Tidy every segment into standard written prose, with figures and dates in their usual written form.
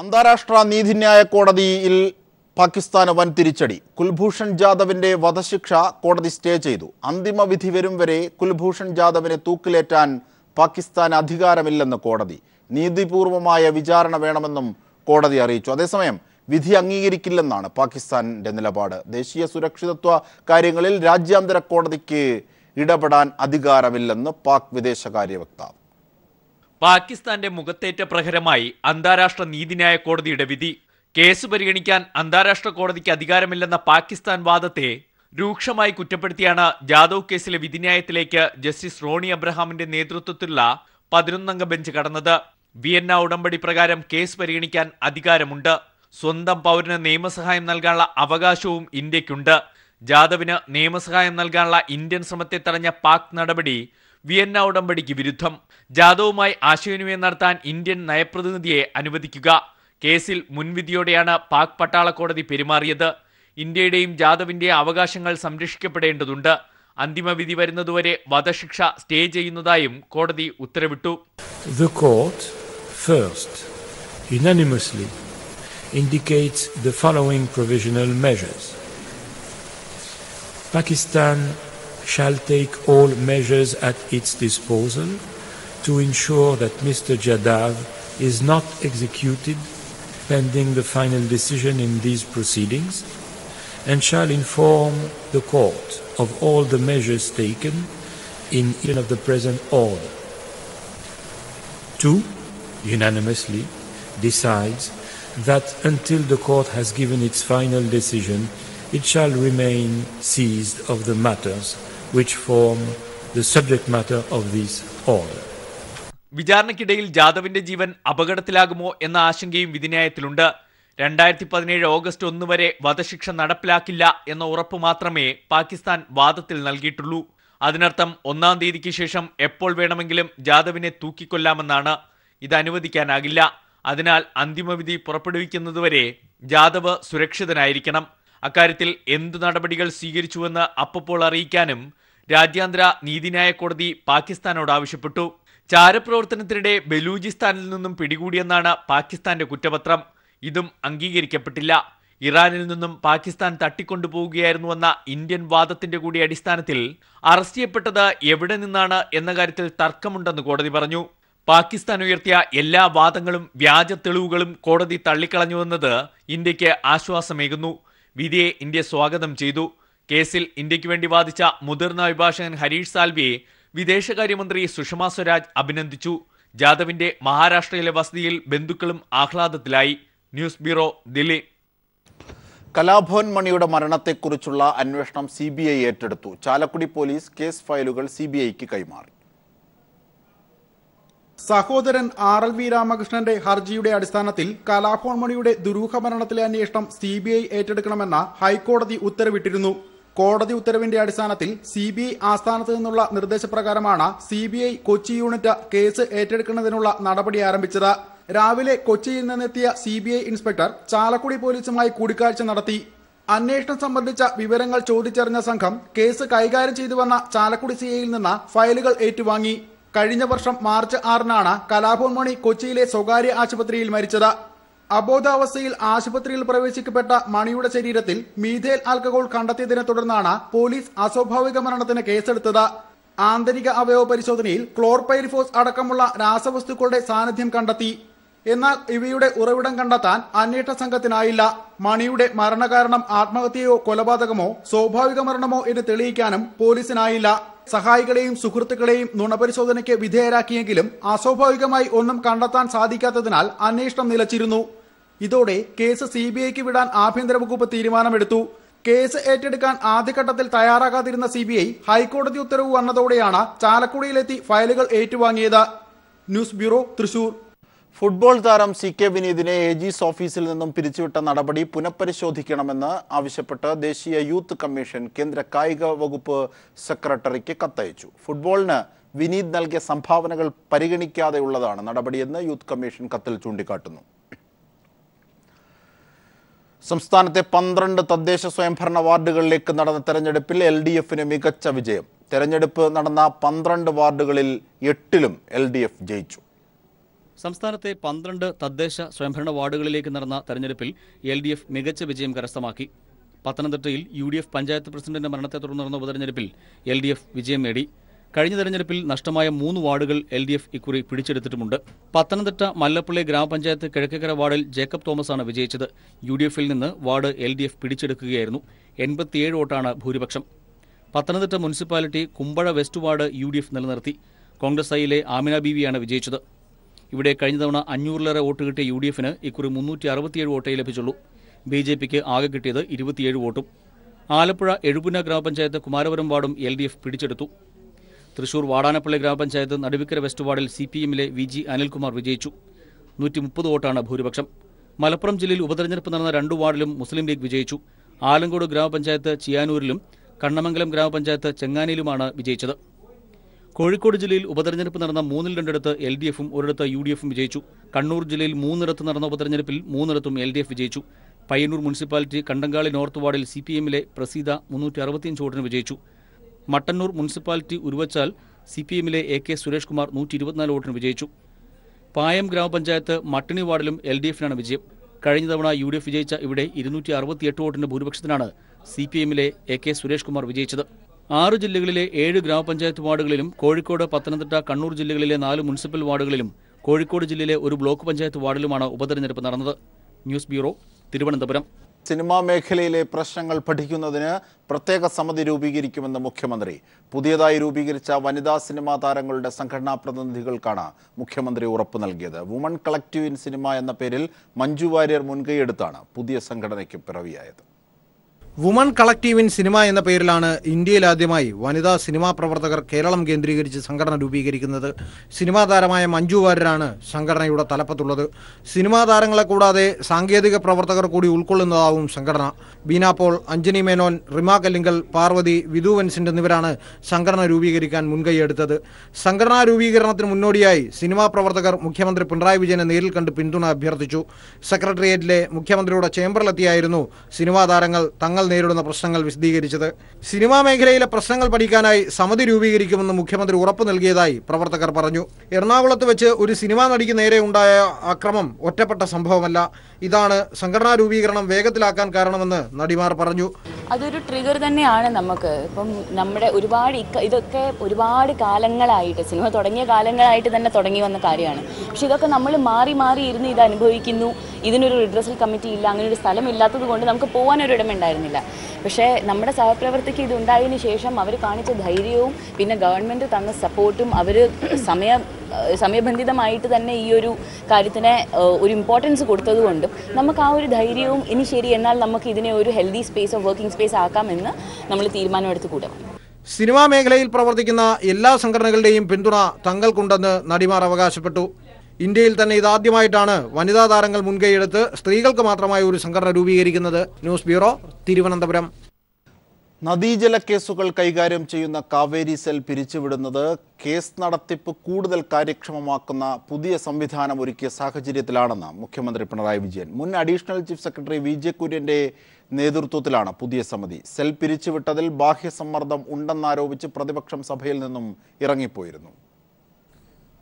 അന്താരാഷ്ട്ര നീതിന്യായ കോടതിയിൽ പാകിസ്ഥാന് വൻ തിരിച്ചടി. കുൽഭൂഷൺ ജാദവിന്റെ വധശിക്ഷ കോടതി സ്റ്റേ ചെയ്തു. അന്തിമ വിധി വരും വരെ കുൽഭൂഷൺ ജാദവിനെ തൂക്കിലേറ്റാൻ പാകിസ്ഥാന് അധികാരമില്ലെന്ന് കോടതി. നീതിപൂർവമായ വിചാരണ വേണമെന്നും കോടതി അറിയിച്ചു. അതേസമയം വിധി അംഗീകരിക്കില്ലെന്നാണ് പാകിസ്ഥാന്റെ നിലപാട്. ദേശീയ സുരക്ഷിതത്വ കാര്യങ്ങളിൽ രാജ്യാന്തര കോടതിക്ക് ഇടപെടാൻ അധികാരമില്ലെന്ന് പാക് വിദേശകാര്യ വക്താവ്. പാകിസ്ഥാന്റെ മുഖത്തേറ്റ പ്രഹരമായി അന്താരാഷ്ട്ര നീതിന്യായ കോടതിയുടെ വിധി. കേസ് പരിഗണിക്കാൻ അന്താരാഷ്ട്ര കോടതിക്ക് അധികാരമില്ലെന്ന പാകിസ്ഥാൻ വാദത്തെ രൂക്ഷമായി കുറ്റപ്പെടുത്തിയാണ് ജാദവ് കേസിലെ വിധിന്യായത്തിലേക്ക് ജസ്റ്റിസ് റോണി അബ്രഹാമിന്റെ നേതൃത്വത്തിലുള്ള 11-അംഗ ബെഞ്ച് കടന്നത്. വിയന്ന ഉടമ്പടി പ്രകാരം കേസ് പരിഗണിക്കാൻ അധികാരമുണ്ട്. സ്വന്തം പൗരന് നിയമസഹായം നൽകാനുള്ള അവകാശവും ഇന്ത്യക്കുണ്ട്. ജാദവിന് നിയമസഹായം നൽകാനുള്ള ഇന്ത്യൻ ശ്രമത്തെ തടഞ്ഞ പാക് നടപടി വിയന്ന ഉടമ്പടിക്ക് വിരുദ്ധം. ജാദവുമായി ആശയവിനിമയം നടത്താൻ ഇന്ത്യൻ നയപ്രതിനിധിയെ അനുവദിക്കുക. കേസിൽ മുൻവിധിയോടെയാണ് പാക് പട്ടാള കോടതി പെരുമാറിയത്. ഇന്ത്യയുടെയും ജാദവിന്റെയും അവകാശങ്ങൾ സംരക്ഷിക്കപ്പെടേണ്ടതുണ്ട്. അന്തിമവിധി വരുന്നതുവരെ വധശിക്ഷ സ്റ്റേ ചെയ്യുന്നതായും കോടതി ഉത്തരവിട്ടു. The court first unanimously indicates the following provisional measures. Pakistan shall take all measures at its disposal to ensure that Mr. Jadav is not executed pending the final decision in these proceedings, and shall inform the court of all the measures taken in even of the present order. 2. Unanimously decides that until the court has given its final decision, it shall remain seized of the matters which form the subject matter of this order. വിചാരണയ്ക്കിടയിൽ ജാദവിന്റെ ജീവൻ അപകടത്തിലാകുമോ എന്ന ആശങ്കയും വിധിന്യായത്തിലുണ്ട്. 2017 August 1 വരെ വധശിക്ഷ നടപ്പിലാക്കില്ല എന്ന ഉറപ്പ് മാത്രമേ പാകിസ്ഥാൻ വാദത്തിൽ നൽകിയിട്ടുള്ളൂ. അതിനർത്ഥം 1-ാം തീയതിക്ക് ശേഷം എപ്പോൾ വേണമെങ്കിലും ജാദവിനെ തൂക്കിക്കൊല്ലാമെന്നാണ്. ഇത് അനുവദിക്കാനാകില്ല. അതിനാൽ അന്തിമവിധി പുറപ്പെടുവിക്കുന്നതുവരെ ജാദവ് സുരക്ഷിതനായിരിക്കണം. അക്കാര്യത്തിൽ എന്തു നടപടികൾ സ്വീകരിച്ചുവെന്ന് അപ്പോൾ അറിയിക്കാനും രാജ്യാന്തര നീതിന്യായ കോടതി പാകിസ്ഥാനോട് ആവശ്യപ്പെട്ടു. ചാരപ്രവർത്തനത്തിനിടെ ബലൂചിസ്ഥാനിൽ നിന്നും പിടികൂടിയെന്നാണ് പാകിസ്ഥാന്റെ കുറ്റപത്രം. ഇതും അംഗീകരിക്കപ്പെട്ടില്ല. ഇറാനിൽ നിന്നും പാകിസ്ഥാൻ തട്ടിക്കൊണ്ടുപോവുകയായിരുന്നുവെന്ന ഇന്ത്യൻ വാദത്തിന്റെ കൂടി അടിസ്ഥാനത്തിൽ അറസ്റ്റ് ചെയ്യപ്പെട്ടത് എവിടെ നിന്നാണ് എന്ന കാര്യത്തിൽ തർക്കമുണ്ടെന്ന് കോടതി പറഞ്ഞു. പാകിസ്ഥാൻ ഉയർത്തിയ എല്ലാ വാദങ്ങളും വ്യാജ തെളിവുകളും കോടതി തള്ളിക്കളഞ്ഞുവെന്നത് ഇന്ത്യക്ക് ആശ്വാസമേകുന്നു. വിധിയെ ഇന്ത്യ സ്വാഗതം ചെയ്തു. കേസിൽ ഇന്ത്യക്ക് വേണ്ടി വാദിച്ച മുതിർന്ന അഭിഭാഷകൻ ഹരീഷ് സാൽവിയെ വിദേശകാര്യമന്ത്രി സുഷമ സ്വരാജ് അഭിനന്ദിച്ചു. ജാദവിന്റെ മഹാരാഷ്ട്രയിലെ വസതിയിൽ ബന്ധുക്കളും ആഹ്ലാദത്തിലായി. News bureau, Delhi. കലാഭവൻ മണിയുടെ മരണത്തെക്കുറിച്ചുള്ള അന്വേഷണം CBI ഏറ്റെടുത്തു. ചാലക്കുടി പോലീസ് കേസ് ഫയലുകൾ CBIക്ക് കൈമാറി. സഹോദരൻ RLV രാമകൃഷ്ണന്റെ ഹർജിയുടെ അടിസ്ഥാനത്തിൽ കലാഭവൻ മണിയുടെ ദുരൂഹ മരണത്തിലെ അന്വേഷണം CBI ഏറ്റെടുക്കണമെന്ന ഹൈക്കോടതി ഉത്തരവിട്ടിരുന്നു. കോടതി ഉത്തരവിന്റെ അടിസ്ഥാനത്തിൽ CBI ആസ്ഥാനത്ത് നിന്നുള്ള നിർദ്ദേശപ്രകാരമാണ് CBI കൊച്ചി യൂണിറ്റ് കേസ് ഏറ്റെടുക്കുന്നതിനുള്ള നടപടി ആരംഭിച്ചത്. രാവിലെ കൊച്ചിയിൽ നിന്നെത്തിയ CBI ഇൻസ്പെക്ടർ ചാലക്കുടി പോലീസുമായി കൂടിക്കാഴ്ച നടത്തി. അന്വേഷണം സംബന്ധിച്ച വിവരങ്ങൾ ചോദിച്ചറിഞ്ഞ സംഘം കേസ് കൈകാര്യം ചെയ്തുവന്ന ചാലക്കുടി CIയിൽ നിന്ന് ഫയലുകൾ ഏറ്റുവാങ്ങി. കഴിഞ്ഞ വർഷം മാർച്ച് 6-നാണ് കലാഭവൻ മണി കൊച്ചിയിലെ സ്വകാര്യ ആശുപത്രിയിൽ മരിച്ചത്. അബോധാവസ്ഥയിൽ ആശുപത്രിയിൽ പ്രവേശിക്കപ്പെട്ട മണിയുടെ ശരീരത്തിൽ മീഥൈൽ ആൽക്കഹോൾ കണ്ടെത്തിയതിനെ തുടർന്നാണ് പോലീസ് അസ്വാഭാവിക മരണത്തിന് കേസെടുത്തത്. ആന്തരിക അവയവ പരിശോധനയിൽ ക്ലോർപൈരിഫോസ് അടക്കമുള്ള രാസവസ്തുക്കളുടെ സാന്നിധ്യം കണ്ടെത്തി. എന്നാൽ ഇവയുടെ ഉറവിടം കണ്ടെത്താൻ അന്വേഷണ സംഘത്തിനായില്ല. മണിയുടെ മരണകാരണം ആത്മഹത്യയോ കൊലപാതകമോ സ്വാഭാവിക മരണമോ എന്ന് തെളിയിക്കാനും പോലീസിനായില്ല. സഹായികളെയും സുഹൃത്തുക്കളെയും നുണപരിശോധനയ്ക്ക് വിധേയരാക്കിയെങ്കിലും അസ്വാഭാവികമായി ഒന്നും കണ്ടെത്താൻ സാധിക്കാത്തതിനാൽ അന്വേഷണം നിലച്ചിരുന്നു. ഇതോടെ കേസ് CBIക്ക് വിടാൻ ആഭ്യന്തര വകുപ്പ് തീരുമാനമെടുത്തു. കേസ് ഏറ്റെടുക്കാൻ ആദ്യഘട്ടത്തിൽ തയ്യാറാകാതിരുന്ന CBI ഹൈക്കോടതി ഉത്തരവ് വന്നതോടെയാണ് ചാലക്കുടിയിലെത്തി ഫയലുകൾ ഏറ്റുവാങ്ങിയത്. News bureau, Thrissur. ഫുട്ബോൾ താരം CK വിനീതിനെ AG's ഓഫീസിൽ നിന്നും പിരിച്ചുവിട്ട നടപടി പുനഃപരിശോധിക്കണമെന്ന് ആവശ്യപ്പെട്ട് ദേശീയ യൂത്ത് കമ്മീഷൻ കേന്ദ്ര കായിക വകുപ്പ് സെക്രട്ടറിക്ക് കത്തയച്ചു. ഫുട്ബോളിന് വിനീത് നൽകിയ സംഭാവനകൾ പരിഗണിക്കാതെയുള്ളതാണ് നടപടിയെന്ന് യൂത്ത് കമ്മീഷൻ കത്തിൽ ചൂണ്ടിക്കാട്ടുന്നു. സംസ്ഥാനത്തെ 12 തദ്ദേശ സ്വയംഭരണ വാർഡുകളിലേക്ക് നടന്ന തെരഞ്ഞെടുപ്പിൽ LDFന് മികച്ച വിജയം. തെരഞ്ഞെടുപ്പ് നടന്ന 12 വാർഡുകളിൽ 8ലും LDF ജയിച്ചു. സംസ്ഥാനത്തെ 12 തദ്ദേശ സ്വയംഭരണ വാർഡുകളിലേക്ക് നടന്ന തെരഞ്ഞെടുപ്പിൽ LDF മികച്ച വിജയം കരസ്ഥമാക്കി. പത്തനംതിട്ടയിൽ UDF പഞ്ചായത്ത് പ്രസിഡന്റിന്റെ മരണത്തെ തുടർന്ന് നടന്ന ഉപതെരഞ്ഞെടുപ്പിൽ LDF വിജയം നേടി. കഴിഞ്ഞ തെരഞ്ഞെടുപ്പിൽ നഷ്ടമായ 3 വാർഡുകൾ LDF ഇക്കുറി പിടിച്ചെടുത്തിട്ടുമുണ്ട്. പത്തനംതിട്ട മല്ലപ്പള്ളി ഗ്രാമപഞ്ചായത്ത് കിഴക്കേക്കര വാർഡിൽ ജേക്കബ് തോമസാണ് വിജയിച്ചത്. UDFൽ നിന്ന് വാർഡ് LDF പിടിച്ചെടുക്കുകയായിരുന്നു. 87 വോട്ടാണ് ഭൂരിപക്ഷം. Pathanamthitta municipality Kumbazha west ward UDF നിലനിർത്തി. കോൺഗ്രസ് ഐയിലെ ആമിന ബീവിയാണ് വിജയിച്ചത്. ഇവിടെ കഴിഞ്ഞ തവണ 500ലേറെ വോട്ട് കിട്ടിയ UDFന് ഇക്കുറി 367 വോട്ടേ ലഭിച്ചുള്ളൂ. BJPക്ക് ആകെ കിട്ടിയത് 27 വോട്ടും. ആലപ്പുഴ എഴുപുന്ന ഗ്രാമപഞ്ചായത്ത് കുമാരപുരം വാർഡും LDF പിടിച്ചെടുത്തു. തൃശൂർ വാടാനപ്പള്ളി ഗ്രാമപഞ്ചായത്ത് നടുവിക്കര വെസ്റ്റ് വാർഡിൽ CPMലെ VG അനിൽകുമാർ വിജയിച്ചു. 130 വോട്ടാണ് ഭൂരിപക്ഷം. മലപ്പുറം ജില്ലയിൽ ഉപതെരഞ്ഞെടുപ്പ് നടന്ന 2 വാർഡിലും മുസ്ലിം ലീഗ് വിജയിച്ചു. ആലങ്കോട് ഗ്രാമപഞ്ചായത്ത് ചിയാനൂരിലും കണ്ണമംഗലം ഗ്രാമപഞ്ചായത്ത് ചെങ്ങാനിയിലുമാണ് വിജയിച്ചത്. കോഴിക്കോട് ജില്ലയിൽ ഉപതെരഞ്ഞെടുപ്പ് നടന്ന 3-ൽ 2 LDFും 1 UDFും വിജയിച്ചു. കണ്ണൂർ ജില്ലയിൽ 3 നടന്ന ഉപതെരഞ്ഞെടുപ്പിൽ 3 LDF വിജയിച്ചു. പയ്യന്നൂർ മുനിസിപ്പാലിറ്റി കണ്ടങ്കാളി നോർത്ത് വാർഡിൽ CPMലെ പ്രസീത 365 വോട്ടിന് വിജയിച്ചു. മട്ടന്നൂർ മുനിസിപ്പാലിറ്റി ഉരുവച്ചാൽ CPMലെ AK സുരേഷ് കുമാർ 124 വോട്ടിന് വിജയിച്ചു. പായം ഗ്രാമപഞ്ചായത്ത് മട്ടിണി വാർഡിലും LDFനാണ് വിജയം. കഴിഞ്ഞ തവണ UDF വിജയിച്ച ഇവിടെ 268 വോട്ടിന്റെ ഭൂരിപക്ഷത്തിനാണ് CPMലെ AK സുരേഷ് കുമാർ വിജയിച്ചത്. 6 ജില്ലകളിലെ 7 ഗ്രാമപഞ്ചായത്ത് വാർഡുകളിലും കോഴിക്കോട്, പത്തനംതിട്ട, കണ്ണൂർ ജില്ലകളിലെ 4 മുനിസിപ്പൽ വാർഡുകളിലും കോഴിക്കോട് ജില്ലയിലെ 1 ബ്ലോക്ക് പഞ്ചായത്ത് വാർഡിലുമാണ് ഉപതെരഞ്ഞെടുപ്പ് നടന്നത്. News bureau, Thiruvananthapuram. സിനിമാ മേഖലയിലെ പ്രശ്നങ്ങൾ പഠിക്കുന്നതിന് പ്രത്യേക സമിതി രൂപീകരിക്കുമെന്ന് മുഖ്യമന്ത്രി. പുതിയതായി രൂപീകരിച്ച വനിതാ സിനിമാ താരങ്ങളുടെ സംഘടനാ പ്രതിനിധികൾക്കാണ് മുഖ്യമന്ത്രി ഉറപ്പ് നൽകിയത്. വുമൺ കളക്റ്റീവ് ഇൻ സിനിമ എന്ന പേരിൽ മഞ്ജു വാര്യർ മുൻകൈയെടുത്താണ് പുതിയ സംഘടനയ്ക്ക് പിറവിയായത്. വുമൺ കളക്റ്റീവ് ഇൻ സിനിമ എന്ന പേരിലാണ് ഇന്ത്യയിലാദ്യമായി വനിതാ സിനിമാ പ്രവർത്തകർ കേരളം കേന്ദ്രീകരിച്ച് സംഘടന രൂപീകരിക്കുന്നത്. സിനിമാ താരമായ മഞ്ജു വാര്യരാണ് സംഘടനയുടെ തലപ്പത്തുള്ളത്. സിനിമാ താരങ്ങളെ കൂടാതെ സാങ്കേതിക പ്രവർത്തകർ കൂടി ഉൾക്കൊള്ളുന്നതാവും സംഘടന. ബീന പോൾ, അഞ്ജനി മേനോൻ, റിമ കല്ലിങ്കൽ, പാർവതി, വിധു വെൻസിന്റ് എന്നിവരാണ് സംഘടന രൂപീകരിക്കാൻ മുൻകൈയെടുത്തത്. സംഘടനാ രൂപീകരണത്തിന് മുന്നോടിയായി സിനിമാ പ്രവർത്തകർ മുഖ്യമന്ത്രി പിണറായി വിജയനെ നേരിൽ കണ്ട് പിന്തുണ അഭ്യർത്ഥിച്ചു. സെക്രട്ടേറിയറ്റിലെ മുഖ്യമന്ത്രിയുടെ ചേംബറിലെത്തിയായിരുന്നു സിനിമാ താരങ്ങൾ തങ്ങൾ നേരിടുന്ന പ്രശ്നങ്ങൾ വിശദീകരിച്ചത്. സിനിമാ മേഖലയിലെ പ്രശ്നങ്ങൾ പഠിക്കാനായി സമിതി രൂപീകരിക്കുമെന്ന് മുഖ്യമന്ത്രി ഉറപ്പ് നൽകിയതായി പ്രവർത്തകർ പറഞ്ഞു. എറണാകുളത്ത് വെച്ച് ഒരു സിനിമാ നടിക്ക് നേരെ ഉണ്ടായ അക്രമം ഒറ്റപ്പെട്ട സംഭവമല്ല. ഇതാണ് സംഘടനാ രൂപീകരണം വേഗത്തിലാക്കാൻ കാരണമെന്ന് നടിമാർ പറഞ്ഞു. അതൊരു ട്രിഗർ തന്നെയാണ് നമുക്ക്. ഇപ്പം നമ്മുടെ ഇതൊക്കെ ഒരുപാട് കാലങ്ങളായിട്ട്, സിനിമ തുടങ്ങിയ കാലങ്ങളായിട്ട് തന്നെ തുടങ്ങി വന്ന കാര്യമാണ്. പക്ഷെ ഇതൊക്കെ നമ്മൾ മാറി മാറി ഇരുന്ന് ഇത് അനുഭവിക്കുന്നു. ഇതിനൊരു റിഡ്രസൽ കമ്മിറ്റി ഇല്ല, അങ്ങനെ ഒരു സ്ഥലം ഇല്ലാത്തത് കൊണ്ട് നമുക്ക് പോകാനൊരു ഇടമുണ്ടായിരുന്നില്ല. പക്ഷേ നമ്മുടെ സഹപ്രവർത്തകർക്ക് ഇതുണ്ടായതിനു ശേഷം അവർ കാണിച്ച ധൈര്യവും പിന്നെ ഗവൺമെൻറ് തന്ന സപ്പോർട്ടും അവർ സമയബന്ധിതമായിട്ട് തന്നെ ഈ ഒരു കാര്യത്തിന് ഒരു ഇമ്പോർട്ടൻസ് കൊടുത്തതുകൊണ്ടും നമുക്ക് ആ ഒരു ധൈര്യവും ഇനി ശരി എന്നാൽ നമുക്ക് ഇതിനെ ഒരു healthy space of working space ആക്കാമെന്ന് നമ്മൾ തീരുമാനമെടുത്ത് കൂടെ. സിനിമാ മേഖലയിൽ പ്രവർത്തിക്കുന്ന എല്ലാ സംഘടനകളുടെയും പിന്തുണ തങ്ങൾക്കുണ്ടെന്ന് നടിമാർ അവകാശപ്പെട്ടു. ഇന്ത്യയിൽ തന്നെ ഇതാദ്യമായിട്ടാണ് വനിതാ താരങ്ങൾ മുൻകൈയെടുത്ത് സ്ത്രീകൾക്ക് മാത്രമായി ഒരു സംഘടന രൂപീകരിക്കുന്നത്. News bureau, Thiruvananthapuram. നദീജല കേസുകൾ കൈകാര്യം ചെയ്യുന്ന കാവേരി സെൽ പിരിച്ചുവിടുന്നത് കേസ് നടത്തിപ്പ് കൂടുതൽ കാര്യക്ഷമമാക്കുന്ന പുതിയ സംവിധാനം ഒരുക്കിയ സാഹചര്യത്തിലാണെന്ന് മുഖ്യമന്ത്രി പിണറായി വിജയൻ. മുൻ അഡീഷണൽ ചീഫ് സെക്രട്ടറി VJ കുര്യന്റെ നേതൃത്വത്തിലാണ് പുതിയ സമിതി. സെൽ പിരിച്ചുവിട്ടതിൽ ബാഹ്യസമ്മർദ്ദം ഉണ്ടെന്നാരോപിച്ച് പ്രതിപക്ഷം സഭയിൽ നിന്നും ഇറങ്ങിപ്പോയിരുന്നു.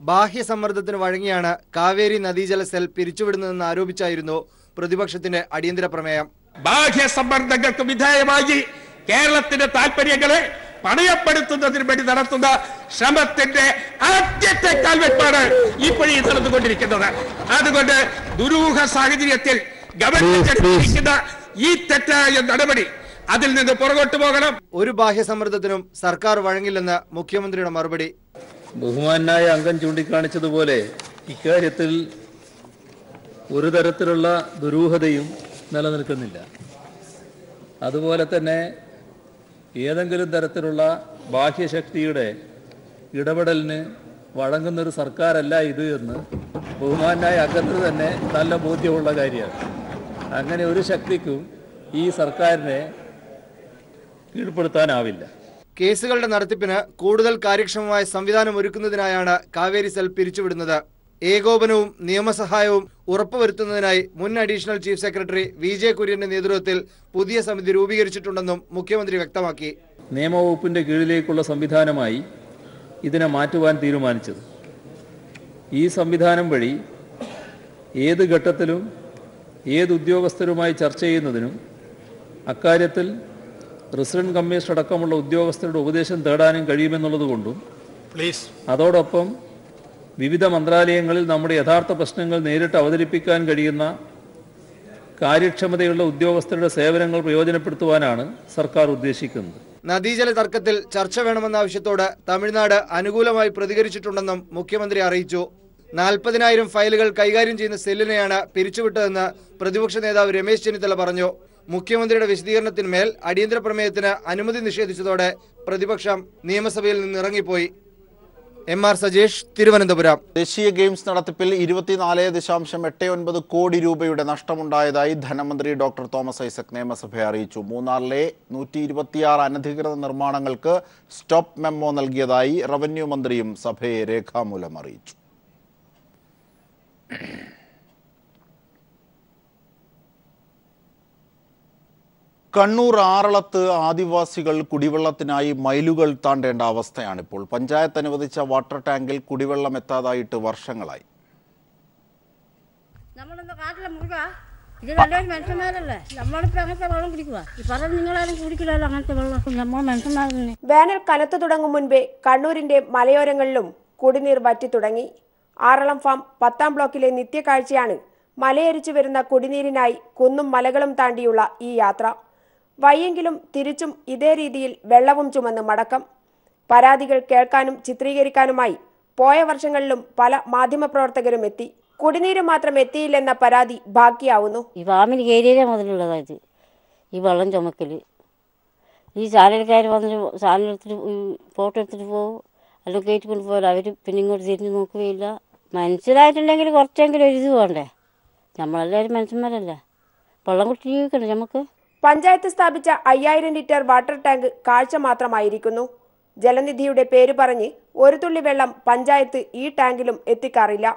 ബാഹ്യസമ്മർദ്ദത്തിന് വഴങ്ങിയാണ് കാവേരി നദീജല സെൽ പിരിച്ചുവിടുന്നതെന്ന് ആരോപിച്ചായിരുന്നു പ്രതിപക്ഷത്തിന്റെ അടിയന്തര പ്രമേയം. ബാഹ്യസമ്മർദ്ദങ്ങൾക്ക് വിധേയമായി കേരളത്തിന്റെ താൽപര്യങ്ങളെ പണയപ്പെടുത്തുന്നതിന് വേണ്ടി നടത്തുന്ന ശ്രമത്തിന്റെ ആദ്യത്തെ കാൽവെപ്പാണ് ഇപ്പോഴീ നടന്നുകൊണ്ടിരിക്കുന്നത്. അതുകൊണ്ട് ദുരൂഹ സാഹചര്യത്തിൽ ഗവൺമെന്റ് എടുത്തിരിക്കുന്ന ഈ തെറ്റായ നടപടി അതിൽ നിന്ന് പുറകോട്ട് പോകണം. ഒരു ബാഹ്യസമ്മർദ്ദത്തിനും സർക്കാർ വഴങ്ങില്ലെന്ന് മുഖ്യമന്ത്രിയുടെ മറുപടി. ബഹുമാനായ അംഗം ചൂണ്ടിക്കാണിച്ചതുപോലെ ഇക്കാര്യത്തിൽ ഒരു തരത്തിലുള്ള ദുരൂഹതയും നിലനിൽക്കുന്നില്ല. അതുപോലെ തന്നെ ഏതെങ്കിലും തരത്തിലുള്ള ബാഹ്യശക്തിയുടെ ഇടപെടലിന് വഴങ്ങുന്നൊരു സർക്കാരല്ല ഇത് എന്ന് ബഹുമാനായ അംഗത്തിന് തന്നെ നല്ല ബോധ്യമുള്ള കാര്യമാണ്. അങ്ങനെ ഒരു ശക്തിക്കും ഈ സർക്കാരിനെ കീഴ്പ്പെടുത്താനാവില്ല. കേസുകളുടെ നടത്തിപ്പിന് കൂടുതൽ കാര്യക്ഷമമായ സംവിധാനം ഒരുക്കുന്നതിനായാണ് കാവേരി സെൽ പിരിച്ചുവിടുന്നത്. ഏകോപനവും നിയമസഹായവും ഉറപ്പുവരുത്തുന്നതിനായി മുൻ അഡീഷണൽ ചീഫ് സെക്രട്ടറി VJ കുര്യന്റെ നേതൃത്വത്തിൽ പുതിയ സമിതി രൂപീകരിച്ചിട്ടുണ്ടെന്നും മുഖ്യമന്ത്രി വ്യക്തമാക്കി. നിയമവകുപ്പിന്റെ കീഴിലേക്കുള്ള സംവിധാനമായി ഇതിനെ മാറ്റുവാൻ തീരുമാനിച്ചത് ഈ സംവിധാനം വഴി ഏത് ഘട്ടത്തിലും ഏത് ഉദ്യോഗസ്ഥരുമായി ചർച്ച ചെയ്യുന്നതിനും അക്കാര്യത്തിൽ റെസിഡന്റ് കമ്മീഷണർ അടക്കമുള്ള ഉദ്യോഗസ്ഥരുടെ ഉപദേശം തേടാനും കഴിയുമെന്നുള്ളതുകൊണ്ടും അതോടൊപ്പം വിവിധ മന്ത്രാലയങ്ങളിൽ നമ്മുടെ യഥാർത്ഥ പ്രശ്നങ്ങൾ നേരിട്ട് അവതരിപ്പിക്കാൻ കഴിയുന്ന കാര്യക്ഷമതയുള്ള ഉദ്യോഗസ്ഥരുടെ സേവനങ്ങൾ പ്രയോജനപ്പെടുത്തുവാനാണ് സർക്കാർ ഉദ്ദേശിക്കുന്നത്. നദീജല തർക്കത്തിൽ ചർച്ച വേണമെന്ന ആവശ്യത്തോട് തമിഴ്നാട് അനുകൂലമായി പ്രതികരിച്ചിട്ടുണ്ടെന്നും മുഖ്യമന്ത്രി അറിയിച്ചു. 40,000 ഫയലുകൾ കൈകാര്യം ചെയ്യുന്ന സെല്ലിനെയാണ് പിരിച്ചുവിട്ടതെന്ന് പ്രതിപക്ഷ നേതാവ് രമേശ് ചെന്നിത്തല പറഞ്ഞു. മുഖ്യമന്ത്രിയുടെ വിശദീകരണത്തിന്മേൽ അടിയന്തര പ്രമേയത്തിന് അനുമതി നിഷേധിച്ചതോടെ പ്രതിപക്ഷം നിയമസഭയിൽ നിന്ന് ഇറങ്ങിപ്പോയി. MR സജേഷ്, തിരുവനന്തപുരം. ദേശീയ ഗെയിംസ് നടത്തിപ്പിൽ 24.89 കോടി രൂപയുടെ നഷ്ടമുണ്ടായതായി ധനമന്ത്രി ഡോക്ടർ തോമസ് ഐസക് നിയമസഭയെ അറിയിച്ചു. മൂന്നാറിലെ 126 അനധികൃത നിർമ്മാണങ്ങൾക്ക് സ്റ്റോപ്പ് മെമ്മോ നൽകിയതായി റവന്യൂ മന്ത്രിയും സഭയെ രേഖാമൂലം അറിയിച്ചു. കണ്ണൂർ ആറളത്ത് ആദിവാസികൾ കുടിവെള്ളത്തിനായി മൈലുകൾ താണ്ടേണ്ട അവസ്ഥയാണിപ്പോൾ. പഞ്ചായത്ത് അനുവദിച്ച വാട്ടർ ടാങ്കിൽ കുടിവെള്ളം എത്താതായിട്ട് വർഷങ്ങളായി. ഇത് നല്ലൊരു മനുഷ്യന്മാരല്ലേ, നമ്മളിപ്പോ അങ്ങനത്തെ വെള്ളം കുടിക്കുക. ഈ പറഞ്ഞ നിങ്ങളാരും കുടിക്കില്ലല്ലോ അങ്ങനത്തെ വെള്ളം. നമ്മൾ മനുഷ്യന്മാരല്ലേ. വേനൽ കനത്തു തുടങ്ങും മുൻപേ കണ്ണൂരിന്റെ മലയോരങ്ങളിലും കുടിനീർ വറ്റി തുടങ്ങി. ആറളം ഫാം 10ാം ബ്ലോക്കിലെ നിത്യകാഴ്ചയാണ് മലയരിച്ചു വരുന്ന കുടിനീരിനായി കുന്നും മലകളും താണ്ടിയുള്ള ഈ യാത്ര. വയ്യെങ്കിലും തിരിച്ചും ഇതേ രീതിയിൽ വെള്ളവും ചുമന്ന് മടക്കം. പരാതികൾ കേൾക്കാനും ചിത്രീകരിക്കാനുമായി പോയ വർഷങ്ങളിലും പല മാധ്യമപ്രവർത്തകരും എത്തി. കുടിനീര് മാത്രം എത്തിയില്ലെന്ന പരാതി ബാക്കിയാവുന്നു. ഈ ഫാമിന് ഏരിയ മുതലുള്ളതായത് ഈ വെള്ളം ചുമക്കല്. ഈ ചാനൽക്കാർ വന്നിട്ട് ചാനലെടുത്തിട്ട് ഫോട്ടോ എടുത്തിട്ട് പോകും, അല്ലെങ്കിൽ കയറ്റി കൊണ്ട് പോയാൽ അവർ പിന്നെ ഇങ്ങോട്ട് തിരിഞ്ഞ് നോക്കുകയില്ല. മനസ്സിലായിട്ടുണ്ടെങ്കിൽ കുറച്ചെങ്കിലും ഒരു ഇത് വേണ്ടേ? നമ്മളെല്ലാവരും മനുഷ്യന്മാരല്ലേ, വെള്ളം കുട്ടി ജീവിക്കണ്ടേ നമുക്ക്. പഞ്ചായത്ത് സ്ഥാപിച്ച 5000 ലിറ്റർ വാട്ടർ ടാങ്ക് കാഴ്ച മാത്രമായിരിക്കുന്നു. ജലനിധിയുടെ പേര് പറഞ്ഞ് ഒരു തുള്ളി വെള്ളം പഞ്ചായത്ത് ഈ ടാങ്കിലും എത്തിക്കാറില്ല.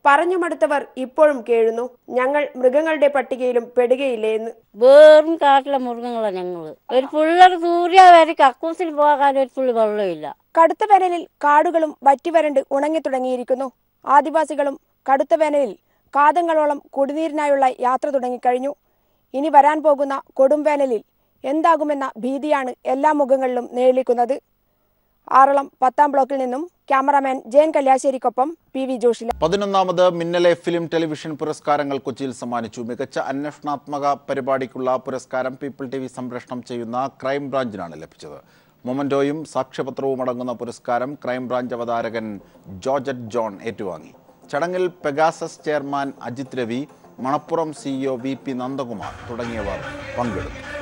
പറഞ്ഞു മടുത്തവർ ഇപ്പോഴും കേഴുന്നു, ഞങ്ങൾ മൃഗങ്ങളുടെ പട്ടികയിലും പെടുകയില്ലേ എന്ന്. വേറും കാട്ടിലെ മൃഗങ്ങളാണ് ഞങ്ങള്. ഒരു പിള്ളേർ സൂര്യ വരെ കക്കൂസിൽ പോകാൻ ഒരു തുള്ളി വെള്ളമില്ല. കടുത്ത വേനലിൽ കാടുകളും വറ്റിവരണ്ട് ഉണങ്ങി തുടങ്ങിയിരിക്കുന്നു. ആദിവാസികളും കടുത്ത വേനലിൽ കാതങ്ങളോളം കുടിനീരിനായുള്ള യാത്ര തുടങ്ങിക്കഴിഞ്ഞു. ഇനി വരാൻ പോകുന്ന കൊടും വേനലിൽ എന്താകുമെന്ന ഭീതിയാണ് എല്ലാ മുഖങ്ങളിലും നേളിക്കുന്നത്. ആറളം 10ാം ബ്ലോക്കിൽ നിന്നും ക്യാമറാമാൻ ജയൻ കല്യാശ്ശേരിക്കൊപ്പം PV ജോഷില. 11ാമത് മിന്നലെ ഫിലിം ടെലിവിഷൻ പുരസ്കാരങ്ങൾ കൊച്ചിയിൽ സമ്മാനിച്ചു. മികച്ച അന്വേഷണാത്മക പരിപാടിക്കുള്ള പുരസ്കാരം പീപ്പിൾ TV സംപ്രേഷണം ചെയ്യുന്ന ക്രൈംബ്രാഞ്ചിനാണ് ലഭിച്ചത്. മൊമന്റോയും സാക്ഷ്യപത്രവും അടങ്ങുന്ന പുരസ്കാരം ക്രൈംബ്രാഞ്ച് അവതാരകൻ ജോർജറ്റ് ജോൺ ഏറ്റുവാങ്ങി. ചടങ്ങിൽ Pegasus chairman Ajith Ravi, Manappuram CEO VP Nandakumar തുടങ്ങിയവർ പങ്കെടുത്തു.